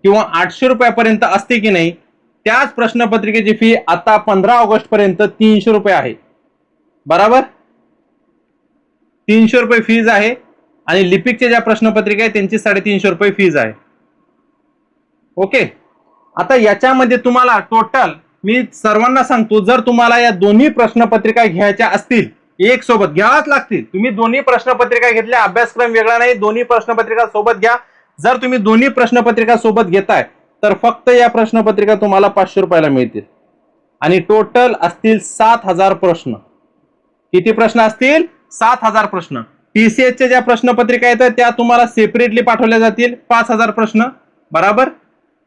किंवा 800 रुपयापर्यंत असते की नाही, त्याच प्रश्नपत्रिकेची फी आता 15 ऑगस्ट पर्यंत 300 रुपये आहे. बराबर, 300 रुपये फीज आहे. आणि लिपिकच्या ज्या प्रश्नपत्रिका आहे त्यांची 350 रुपये फीज आहे. ओके, आता याच्यामध्ये तुम्हाला टोटल मी सर्वांना सांगतो, जर तुम्हाला या दोन्ही प्रश्नपत्रिका घ्यायच्या असतील, एक सोबत घ्यावाच लागतील. तुम्ही दोन्ही प्रश्नपत्रिका घेतल्या, अभ्यासक्रम वेगळा नाही, दोन्ही प्रश्नपत्रिका सोबत घ्या. जर तुम्ही दोन्ही प्रश्नपत्रिका सोबत घेताय तर फक्त या प्रश्नपत्रिका तुम्हाला 500 रुपयाला मिळतील आणि टोटल असतील 7000 प्रश्न. किती प्रश्न असतील? 7000 प्रश्न. TCS च्या ज्या प्रश्नपत्रिका येतात त्या तुम्हाला सेपरेटली पाठवल्या जातील 5000 प्रश्न, बराबर.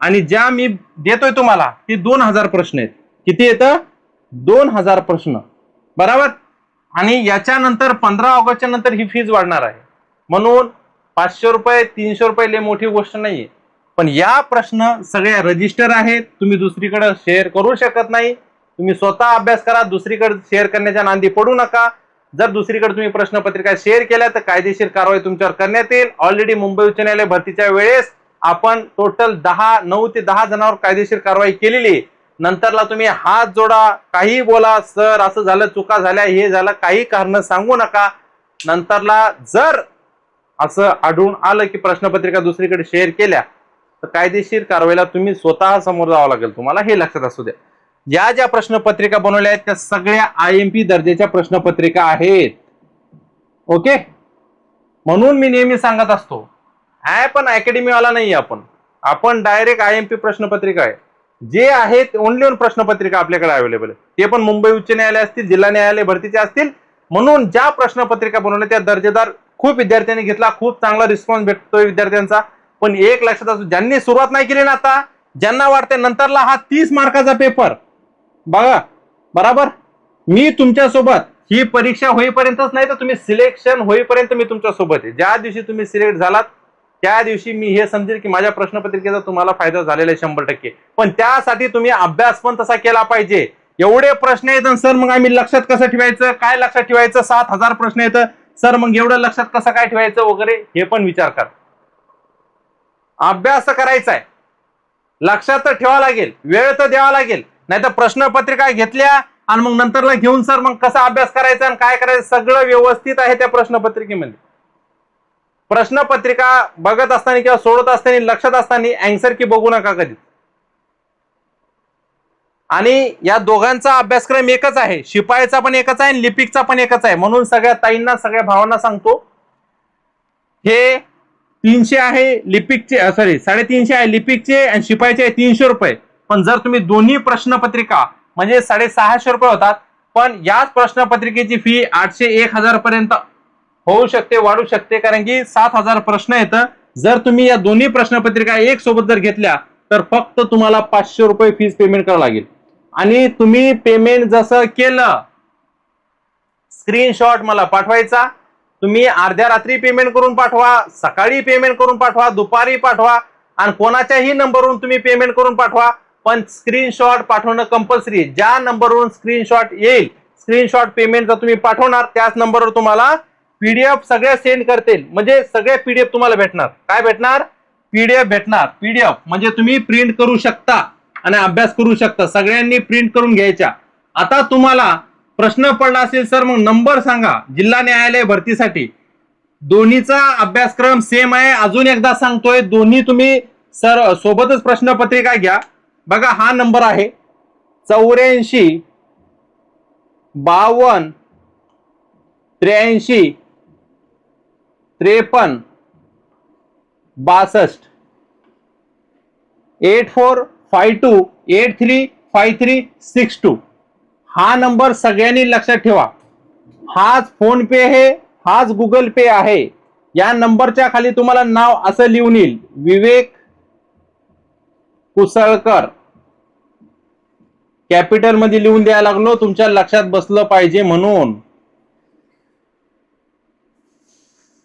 आणि ज्या मी देतोय तुम्हाला ती 2000 प्रश्न आहेत. किती येतं? 2000 प्रश्न, बराबर. आणि याच्यानंतर 15 ऑगस्टच्या नंतर ही फीज वाढणार आहे. म्हणून 500 रुपये 300 रुपये लय मोठी गोष्ट नाहीये. पण या प्रश्न सगळे रजिस्टर आहेत, तुम्ही दुसरीकडे शेअर करू शकत नाही. तुम्ही स्वतः अभ्यास करा, दुसरीकडे शेअर करण्याच्या नांदी पडू नका. जर दुसरीकडे तुम्ही प्रश्नपत्रिका शेअर केल्या तर कायदेशीर कारवाई तुमच्यावर करण्यात येईल. ऑलरेडी मुंबई उच्च न्यायालय भरतीच्या वेळेस आपण टोटल 9 ते 10 जणांवर कायदेशीर कारवाई केलेली. नंतरला तुम्ही हात जोडा, काही बोला, सर असं झालं, चुका झाल्या, हे झालं, काही कारण सांगू नका. नंतरला जर असं आढळून आलं की प्रश्नपत्रिका दुसरीकडे शेअर केल्या तर कायदेशीर कारवाईला तुम्ही स्वतः समोर जावं लागेल तुम्हाला, हे लक्षात असू द्या. ज्या प्रश्नपत्रिका बनवल्या आहेत त्या सगळ्या IMP दर्जाच्या प्रश्नपत्रिका आहेत. ओके, म्हणून मी नेहमी सांगत असतो, पण अकॅडमीवाला नाही, आपण डायरेक्ट IMP प्रश्नपत्रिका आहे. जे आहेत ओनली ऑन प्रश्नपत्रिका आपल्याकडे अवेलेबल आहे, ते पण मुंबई उच्च न्यायालय असतील, जिल्हा न्यायालय भरतीचे असतील. म्हणून ज्या प्रश्नपत्रिका बनवल्या त्या दर्जेदार खूप विद्यार्थ्यांनी घेतला, खूप चांगला रिस्पॉन्स भेटतोय विद्यार्थ्यांचा. पण एक लक्षात असू, ज्यांनी सुरुवात नाही केली ना, आता ज्यांना वाटते नंतरला हा 30 मार्काचा पेपर बघा, बराबर. मी तुमच्या सोबत ही परीक्षा होईपर्यंतच नाही तर तुम्ही सिलेक्शन होईपर्यंत मी तुमच्या सोबत आहे. ज्या दिवशी तुम्ही सिलेक्ट झालात त्या दिवशी मी हे समजेल की माझ्या प्रश्नपत्रिकेचा तुम्हाला फायदा झालेला आहे 100%. पण त्यासाठी तुम्ही अभ्यास पण तसा केला पाहिजे. एवढे प्रश्न येतात सर, मग आम्ही लक्षात कसं ठेवायचं, काय लक्षात ठेवायचं, 7000 प्रश्न येतं सर, मग एवढं लक्षात कसं काय ठेवायचं वगैरे, हे पण विचार करा. अभ्यास करायचा आहे, लक्षात तर ठेवावं लागेल, वेळ तर द्यावा लागेल. नाही तर प्रश्नपत्रिका घेतल्या आणि मग नंतरला घेऊन सर मग कसा अभ्यास करायचा आणि काय करायचं, सगळं व्यवस्थित आहे त्या प्रश्नपत्रिकेमध्ये. प्रश्नपत्रिका बघत असताना किंवा सोडत असताना लक्षात असताना अँसर की बघू नका कधी. आणि या दोघांचा अभ्यासक्रम एकच आहे, शिपाईचा पण एकच आहे, लिपिकचा पण एकच आहे. म्हणून सगळ्या ताईंना, सगळ्या भावांना सांगतो, हे 300 आहे लिपिकचे, सॉरी 350 आहे लिपिकचे, आणि शिपाईचे 300 रुपये. पण जर तुम्ही दोन्ही प्रश्नपत्रिका म्हणजे 650 रुपये होतात. पण याच प्रश्नपत्रिकेची फी 800-1000 पर्यंत होऊ शकते, वाढू शकते, कारण की 7000 प्रश्न येतं. जर तुम्ही या दोन्ही प्रश्नपत्रिका एक सोबत जर घेतल्या तर फक्त तुम्हाला 500 रुपये फीस पेमेंट करावं लागेल. आणि तुम्ही पेमेंट जसं केलं, स्क्रीनशॉट मला पाठवायचा. तुम्ही अर्ध्या रात्री पेमेंट करून पाठवा, सकाळी पेमेंट करून पाठवा, दुपारी पाठवा, आणि कोणाच्याही नंबरवरून तुम्ही पेमेंट करून पाठवा. पण स्क्रीनशॉट पाठवणं कंपल्सरी. ज्या नंबरवरून स्क्रीनशॉट येईल, स्क्रीनशॉट पेमेंट जर तुम्ही पाठवणार त्याच नंबरवर तुम्हाला PDF सगळे सेंड करतील. म्हणजे सगळे PDF तुम्हाला भेटणार. काय भेटणार? PDF भेटणार. PDF म्हणजे तुम्ही प्रिंट करू शकता आणि अभ्यास करू शकता. सगळ्यांनी प्रिंट करून घ्यायच्या. आता तुम्हाला प्रश्न पडला असेल सर मग नंबर सांगा, जिल्हा न्यायालय भरतीसाठी दोन्हीचा अभ्यासक्रम सेम आहे. अजून एकदा सांगतोय, दोन्ही तुम्ही सर सोबतच प्रश्नपत्रिका घ्या. बघा हा नंबर आहे 84 52 83 53 62 8452835362. हा नंबर सगळ्यांनी लक्षात ठेवा. हाच फोन पे आहे, हाच गुगल पे आहे. या नंबरच्या खाली तुम्हाला नाव असं लिहून येईल, विवेक कुसळकर. कॅपिटल मध्ये लिहून द्यायला लागलो, तुमच्या लक्षात बसलं पाहिजे म्हणून.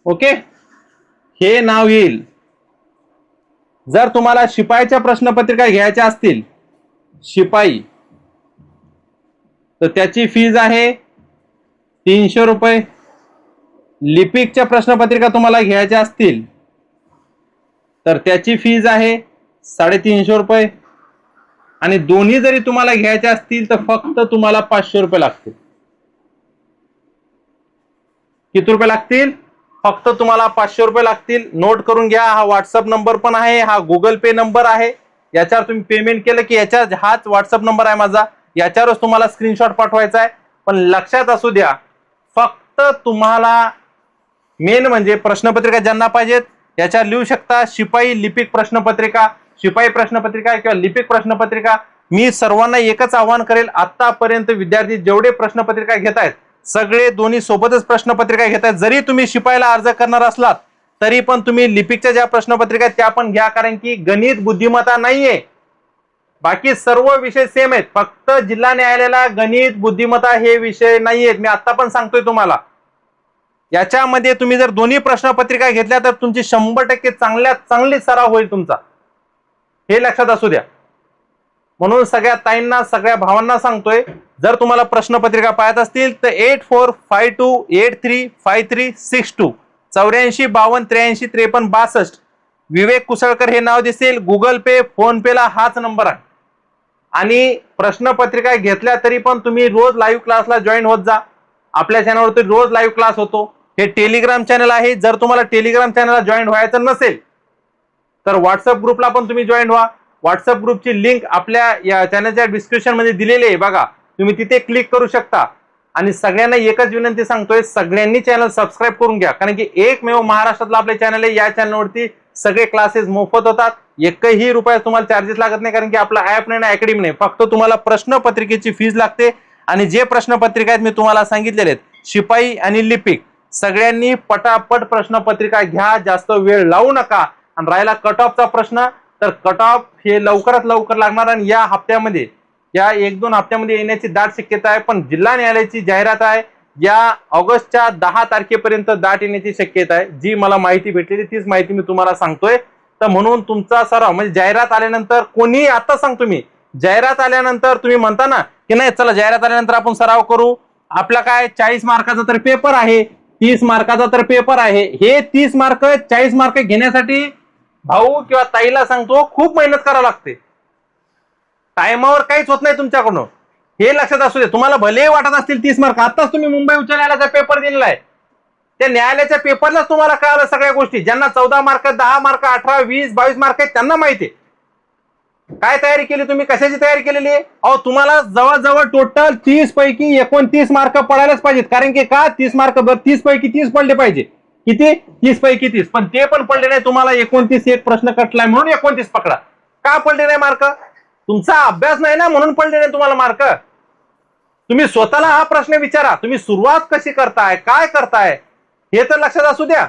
ओके, हे नाव येईल. जर तुम्हाला शिपाईच्या प्रश्नपत्रिका घ्यायच्या असतील, शिपाई, तर त्याची फीज आहे 300 रुपये. लिपिकच्या प्रश्नपत्रिका तुम्हाला घ्यायच्या असतील तर त्याची फीज आहे 350 रुपये. आणि दोन्ही जरी तुम्हाला घ्यायच्या असतील तर फक्त तुम्हाला 500 रुपये लागतील. किती रुपये लागतील? फक्त तुम्हाला 500 रुपये लागतील. नोट करून घ्या. हा व्हॉट्सअप नंबर पण आहे, हा गुगल पे नंबर आहे. याच्यावर तुम्ही पेमेंट केलं की याच्या हाच व्हॉट्सअप नंबर आहे माझा, याच्यावरच तुम्हाला स्क्रीनशॉट पाठवायचा आहे. पण लक्षात असू द्या, फक्त तुम्हाला मेन म्हणजे प्रश्नपत्रिका ज्यांना पाहिजेत याच्यावर लिहू शकता शिपाई लिपिक प्रश्नपत्रिका, शिपाई प्रश्नपत्रिका किंवा लिपिक प्रश्नपत्रिका. मी सर्वांना एकच आवाहन करेल, आतापर्यंत विद्यार्थी जेवढे प्रश्नपत्रिका घेत आहेत सगळे दोन्ही सोबतच प्रश्नपत्रिका घेत आहेत. जरी तुम्ही शिपाईला अर्ज करणार असलात तरी पण तुम्ही लिपिकच्या ज्या प्रश्नपत्रिका आहेत त्या पण घ्या, कारण की गणित बुद्धिमत्ता नाहीये, बाकी सर्व विषय सेम आहेत. फक्त जिल्हा न्यायालयाला गणित बुद्धिमत्ता हे विषय नाहीयेत. मी आता पण सांगतोय तुम्हाला, याच्यामध्ये तुम्ही जर दोन्ही प्रश्नपत्रिका घेतल्या तर तुमची 100% चांगल्यात चांगली सराव होईल तुमचा, हे लक्षात असू द्या. म्हणून सगळ्या ताईंना सगळ्या भावांना सांगतोय, जर तुम्हाला प्रश्नपत्रिका पाहत असतील तर 8452835362 84 52 83 53 62 विवेक कुसळकर हे नाव दिसेल. गुगल पे फोन पे ला हाच नंबर आहे. आणि प्रश्नपत्रिका घेतल्या तरी पण तुम्ही रोज लाईव्ह क्लासला जॉईन होत जा. आपल्या चॅनलवरती रोज लाईव्ह क्लास होतो. हे टेलिग्राम चॅनल आहे. जर तुम्हाला टेलिग्राम चॅनलला जॉईन व्हायचं नसेल तर व्हॉट्सअप ग्रुपला पण तुम्ही जॉईन व्हा. व्हॉट्सअप ग्रुपची लिंक आपल्या या चॅनलच्या डिस्क्रिप्शन मध्ये दिलेली आहे बघा, तुम्ही तिथे क्लिक करू शकता. आणि सगळ्यांना एकच विनंती सांगतोय, सगळ्यांनी चॅनल सबस्क्राईब करून घ्या, कारण की एकमेव महाराष्ट्रातलं आपले चॅनल आहे. या चॅनलवरती सगळे क्लासेस मोफत होतात, एकही रुपया तुम्हाला चार्जेस लागत नाही, कारण की आपला ऍप नाही ना अकॅडमी नाही. फक्त तुम्हाला प्रश्नपत्रिकेची फीज लागते. आणि जे प्रश्नपत्रिका आहेत मी तुम्हाला सांगितलेले आहेत शिपाई आणि लिपिक, सगळ्यांनी पटापट प्रश्नपत्रिका घ्या, जास्त वेळ लावू नका. आणि राहिला कट ऑफचा प्रश्न, तर कट ऑफ हे लवकरात लवकर लागणार आणि या हप्त्यामध्ये, या 1-2 हप्त्यामध्ये येण्याची दाट शक्यता आहे. पण जिल्हा न्यायालयाची जाहिरात आहे, या ऑगस्टच्या 10 तारखेपर्यंत दाट येण्याची शक्यता आहे. जी मला माहिती भेटलेली तीच माहिती मी तुम्हाला सांगतोय. तर म्हणून तुमचा सराव म्हणजे जाहिरात आल्यानंतर, कोणी आता सांगतो मी, जाहिरात आल्यानंतर तुम्ही म्हणता ना की नाही चला जाहिरात आल्यानंतर आपण सराव करू, आपला काय 40 मार्काचा तर पेपर आहे, 30 मार्काचा तर पेपर आहे. हे 30 मार्क 40 मार्क घेण्यासाठी भाऊ किंवा ताईला सांगतो खूप मेहनत करावी लागते. टाइमावर काहीच होत नाही तुमच्याकडून, हे लक्षात असू दे. तुम्हाला भले वाटत असतील 30 मार्क, आताच तुम्ही मुंबई उच्च न्यायालयाचा पेपर दिलेला आहे, त्या न्यायालयाच्या पेपरलाच तुम्हाला कळालं सगळ्या गोष्टी. ज्यांना 14 मार्क 10 मार्क 18 20 22 मार्क आहेत त्यांना माहिती आहे काय तयारी केली तुम्ही, कशाची तयारी केलेली आहे. अहो तुम्हाला जवळजवळ टोटल 30 पैकी 29 मार्क पडायलाच पाहिजेत, कारण की का 30 मार्क 30 पैकी 30 पडले पाहिजे. किती 30 पैकी 30, पण ते पण पडले नाही. तुम्हाला 29 एक प्रश्न कटलाय म्हणून 29 पकडा. का पडले नाही मार्क? तुमचा अभ्यास नाही ना म्हणून पडले नाही तुम्हाला मार्क. तुम्ही स्वतःला हा प्रश्न विचारा, तुम्ही सुरुवात कशी करताय, काय करताय, हे तर लक्षात असू द्या.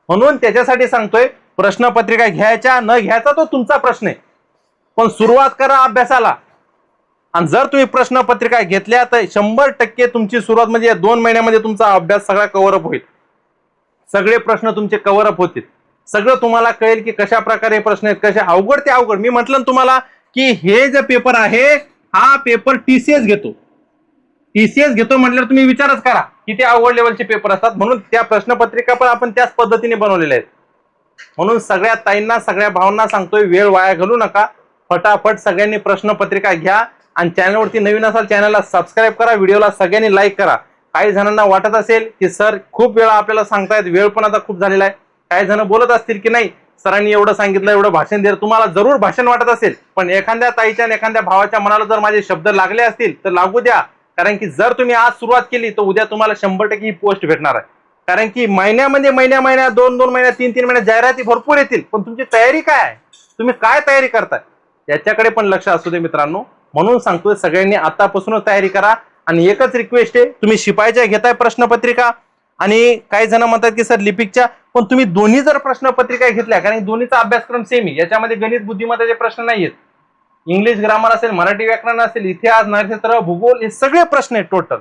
म्हणून त्याच्यासाठी सांगतोय, प्रश्नपत्रिका घ्यायच्या न घ्यायचा तो तुमचा प्रश्न आहे, पण सुरुवात करा अभ्यासाला. आणि जर तुम्ही प्रश्नपत्रिका घेतल्या तर 100% तुमची सुरुवात म्हणजे 2 महिन्यामध्ये तुमचा अभ्यास सगळा कव्हरअप होईल. सगळे प्रश्न तुमचे कव्हरअप होतील. सगळं तुम्हाला कळेल की कशा प्रकारे प्रश्न आहेत, कशा अवघड ते अवघड. मी म्हटलं तुम्हाला की हे जे पेपर आहे हा पेपर टीसीएस घेतो. टीसीएस घेतो म्हटल्यावर तुम्ही विचारच करा किती अवघड लेवलचे पेपर असतात. म्हणून त्या प्रश्नपत्रिका पण आपण त्याच पद्धतीने बनवलेल्या आहेत. म्हणून सगळ्या ताईंना सगळ्या भावांना सांगतोय, वेळ वाया घालू नका, फटाफट सगळ्यांनी प्रश्नपत्रिका घ्या. आणि चॅनलवरती नवीन असाल चॅनलला सबस्क्राईब करा, व्हिडिओला सगळ्यांनी लाईक करा. काही जणांना वाटत असेल की सर खूप वेळा आपल्याला सांगतायत, वेळ पण आता खूप झालेला आहे. काही जण बोलत असतील की नाही सरांनी एवढं सांगितलं, एवढं भाषण दिलं. तुम्हाला जरूर भाषण वाटत असेल, पण एखाद्या ताईच्या आणि एखाद्या भावाच्या मनाला जर माझे शब्द लागले असतील तर लागू द्या. कारण की जर तुम्ही आज सुरुवात केली तर उद्या तुम्हाला 100% ही पोस्ट भेटणार आहे. कारण की महिन्यामध्ये महिन्या 2 महिन्या 3 महिन्या जाहिराती भरपूर येतील, पण तुमची तयारी काय आहे, तुम्ही काय तयारी करताय याच्याकडे पण लक्ष असू दे मित्रांनो. म्हणून सांगतोय सगळ्यांनी आतापासूनच तयारी करा. आणि एकच रिक्वेस्ट आहे, तुम्ही शिपाईच्या घेताय प्रश्नपत्रिका आणि काही जण म्हणतात की सर लिपिकच्या, पण तुम्ही दोन्ही जर प्रश्नपत्रिका घेतल्या, कारण दोन्हीचा अभ्यासक्रम सेम आहे, याच्यामध्ये गणित बुद्धिमत्तेचे प्रश्न नाहीयेत, इंग्लिश ग्रामर असेल, मराठी व्याकरण असेल, इतिहास, नरशास्त्र, भूगोल हे सगळे प्रश्न आहेत टोटल.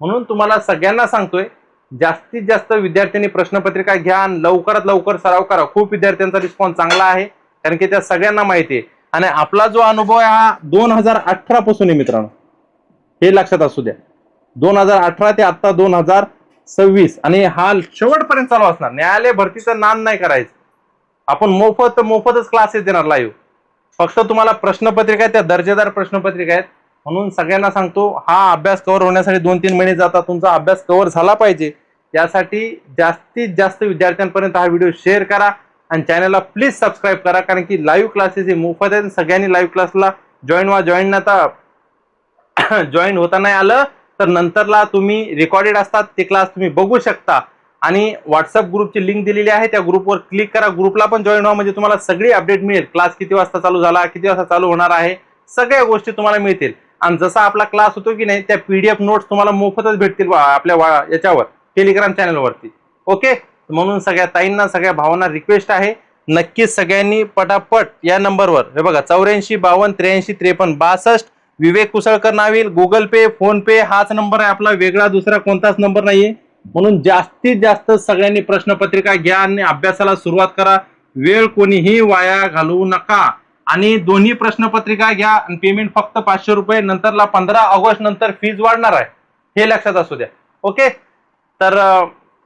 म्हणून तुम्हाला सगळ्यांना सांगतोय, जास्तीत जास्त विद्यार्थ्यांनी प्रश्नपत्रिका घ्या आणि लवकरात लवकर सराव करा. खूप विद्यार्थ्यांचा रिस्पॉन्स चांगला आहे, कारण की त्या सगळ्यांना माहिती आहे. आणि आपला जो अनुभव आहे हा 2018 पासून आहे मित्रांनो, हे लक्षात असू द्या. 2018 ते आता 2026, आणि हा शेवटपर्यंत चालू असणार. न्यायालय भरतीचं नाम नाही करायचं, आपण मोफतच क्लासेस देणार लाईव्ह. फक्त तुम्हाला प्रश्नपत्रिका, त्या दर्जेदार प्रश्नपत्रिका आहेत. म्हणून सगळ्यांना सांगतो, हा अभ्यास कव्हर होण्यासाठी 2-3 महिने जातात. तुमचा अभ्यास कव्हर झाला पाहिजे, यासाठी जास्तीत जास्त विद्यार्थ्यांपर्यंत हा व्हिडिओ शेअर करा. आणि चॅनलला प्लीज सबस्क्राईब करा, कारण की लाईव्ह क्लासेस हे मोफत आहेत. सगळ्यांनी लाईव्ह क्लासला जॉईन व्हा. जॉईन आता जॉईन होता नाही आलं तर नंतरला तुम्ही रेकॉर्डेड असतात ते क्लास तुम्ही बघू शकता. आणि व्हॉट्सअप ग्रुपची लिंक दिलेली आहे, त्या ग्रुपवर क्लिक करा, ग्रुपला पण जॉईन व्हा, म्हणजे तुम्हाला सगळी अपडेट मिळेल. क्लास किती वाजता चालू झाला, किती वाजता चालू होणार आहे, सगळ्या गोष्टी तुम्हाला मिळतील. आणि जसा आपला क्लास होतो की नाही, त्या PDF नोट्स तुम्हाला मोफतच भेटतील आपल्या याच्यावर टेलिग्राम चॅनलवरती. ओके, म्हणून सगळ्या ताईंना, सगळ्या भावांना रिक्वेस्ट आहे, नक्कीच सगळ्यांनी पटापट या नंबरवर, हे बघा 84 52 83 53 62, विवेक कुसळकर नावील, गुगल पे, फोन पे हाच नंबर आहे आपला, वेगळा दुसरा कोणताच नंबर नाहीये. म्हणून जास्तीत जास्त सगळ्यांनी प्रश्नपत्रिका घ्या आणि अभ्यासाला सुरुवात करा. वेळ कोणीही वाया घालवू नका. आणि दोन्ही प्रश्नपत्रिका घ्या आणि पेमेंट फक्त 500 रुपये. नंतरला 15 ऑगस्ट नंतर फीज वाढणार आहे, हे लक्षात असू द्या. ओके, तर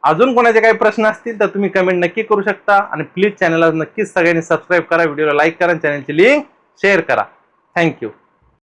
अजून कोणाचे काही प्रश्न असतील तर तुम्ही कमेंट नक्की करू शकता. आणि प्लीज चॅनलला नक्कीच सगळ्यांनी सबस्क्राईब करा, व्हिडिओला लाईक करा, चॅनलची लिंक शेअर करा. थँक्यू.